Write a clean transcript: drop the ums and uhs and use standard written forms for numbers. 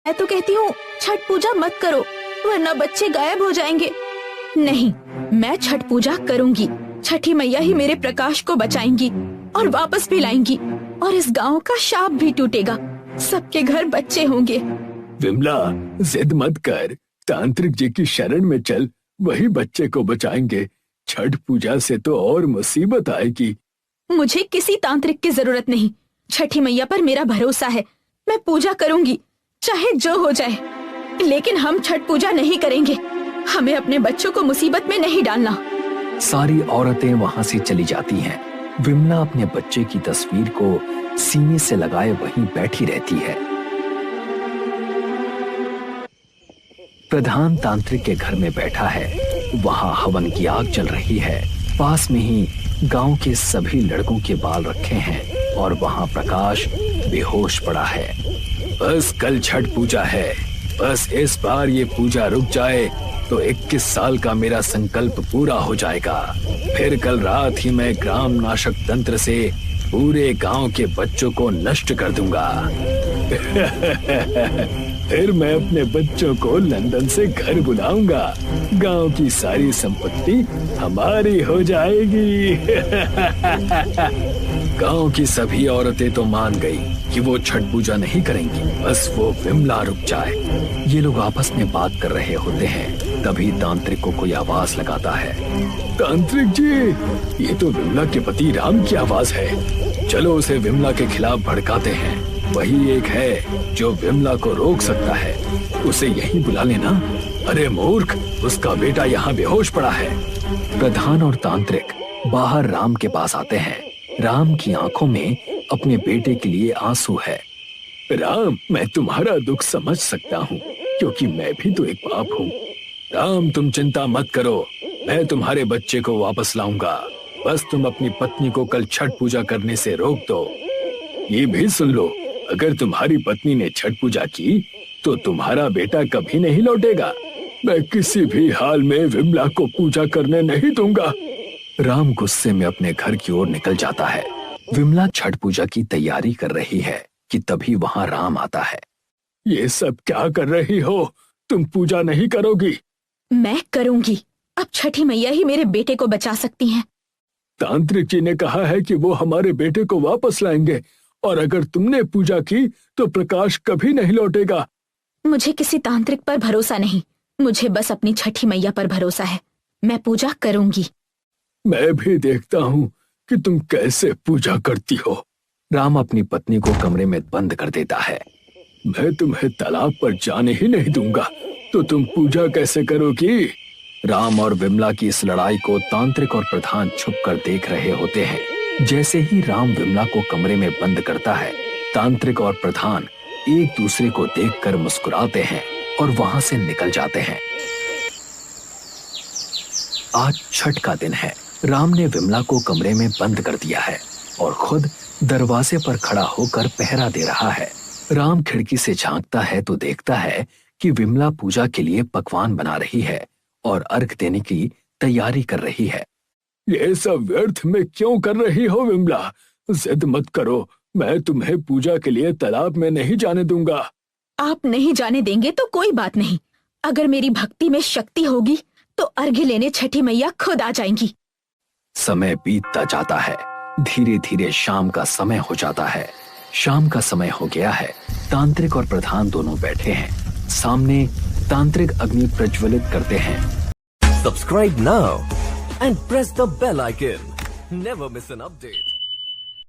मैं तो कहती हूँ छठ पूजा मत करो, वरना बच्चे गायब हो जाएंगे। नहीं, मैं छठ पूजा करूँगी। छठी मैया ही मेरे प्रकाश को बचाएंगी और वापस भी लाएंगी, और इस गांव का शाप भी टूटेगा। सबके घर बच्चे होंगे। विमला, जिद मत कर, तांत्रिक जी की शरण में चल, वही बच्चे को बचाएंगे। छठ पूजा से तो और मुसीबत आएगी। मुझे किसी तांत्रिक की जरूरत नहीं। छठी मैया पर मेरा भरोसा है। मैं पूजा करूंगी, चाहे जो हो जाए, लेकिन हम छठ पूजा नहीं करेंगे। हमें अपने बच्चों को मुसीबत में नहीं डालना। सारी औरतें वहां से चली जाती हैं। विमला अपने बच्चे की तस्वीर को सीने से लगाए वहीं बैठी रहती है। प्रधान तांत्रिक के घर में बैठा है। वहां हवन की आग जल रही है। पास में ही गांव के सभी लड़कों के बाल रखे हैं और वहां प्रकाश बेहोश पड़ा है। बस कल छठ पूजा है, बस इस बार ये पूजा रुक जाए तो 21 साल का मेरा संकल्प पूरा हो जाएगा। फिर कल रात ही मैं ग्राम नाशक तंत्र से पूरे गांव के बच्चों को नष्ट कर दूंगा। फिर मैं अपने बच्चों को लंदन से घर बुलाऊंगा। गांव की सारी संपत्ति हमारी हो जाएगी। गांव की सभी औरतें तो मान गई कि वो छठ पूजा नहीं करेंगी, बस वो विमला रुक जाए। ये लोग आपस में बात कर रहे होते हैं। तभी तांत्रिक को कोई आवाज लगाता है। तांत्रिक जी, ये तो विमला के पति राम की आवाज है। चलो उसे विमला के खिलाफ भड़काते हैं। वही एक है जो विमला को रोक सकता है। उसे यहीं बुला लेना। अरे मूर्ख, उसका बेटा यहाँ बेहोश पड़ा है। प्रधान और तांत्रिक बाहर राम के पास आते हैं। राम की आंखों में अपने बेटे के लिए आंसू है। राम, मैं तुम्हारा दुख समझ सकता हूँ, क्योंकि मैं भी तो एक बाप हूँ। राम, तुम चिंता मत करो, मैं तुम्हारे बच्चे को वापस लाऊंगा। बस तुम अपनी पत्नी को कल छठ पूजा करने से रोक दो। ये भी सुन लो, अगर तुम्हारी पत्नी ने छठ पूजा की तो तुम्हारा बेटा कभी नहीं लौटेगा। मैं किसी भी हाल में विमला को पूजा करने नहीं दूंगा। राम गुस्से में अपने घर की ओर निकल जाता है। विमला छठ पूजा की तैयारी कर रही है कि तभी वहां राम आता है। ये सब क्या कर रही हो? तुम पूजा नहीं करोगी? मैं करूंगी। अब छठी मैया ही मेरे बेटे को बचा सकती हैं। तांत्रिक जी ने कहा है कि वो हमारे बेटे को वापस लाएंगे, और अगर तुमने पूजा की तो प्रकाश कभी नहीं लौटेगा। मुझे किसी तांत्रिक पर भरोसा नहीं, मुझे बस अपनी छठी मैया पर भरोसा है। मैं पूजा करूंगी। मैं भी देखता हूँ कि तुम कैसे पूजा करती हो। राम अपनी पत्नी को कमरे में बंद कर देता है। मैं तुम्हें तालाब पर जाने ही नहीं दूंगा, तो तुम पूजा कैसे करोगी? राम और विमला की इस लड़ाई को तांत्रिक और प्रधान छुपकर देख रहे होते हैं। जैसे ही राम विमला को कमरे में बंद करता है, तांत्रिक और प्रधान एक दूसरे को देखकर मुस्कुराते हैं और वहां से निकल जाते हैं। आज छठ का दिन है। राम ने विमला को कमरे में बंद कर दिया है और खुद दरवाजे पर खड़ा होकर पहरा दे रहा है। राम खिड़की से झांकता है तो देखता है कि विमला पूजा के लिए पकवान बना रही है और अर्घ देने की तैयारी कर रही है। ये सब व्यर्थ में क्यों कर रही हो विमला? जिद मत करो, मैं तुम्हें पूजा के लिए तालाब में नहीं जाने दूंगा। आप नहीं जाने देंगे तो कोई बात नहीं। अगर मेरी भक्ति में शक्ति होगी तो अर्घ्य लेने छठी मैया खुद आ जाएंगी। समय बीतता जाता है। धीरे धीरे शाम का समय हो जाता है। शाम का समय हो गया है। तांत्रिक और प्रधान दोनों बैठे हैं। सामने तांत्रिक अग्नि प्रज्वलित करते हैं। Subscribe now and press the bell icon. Never miss an update.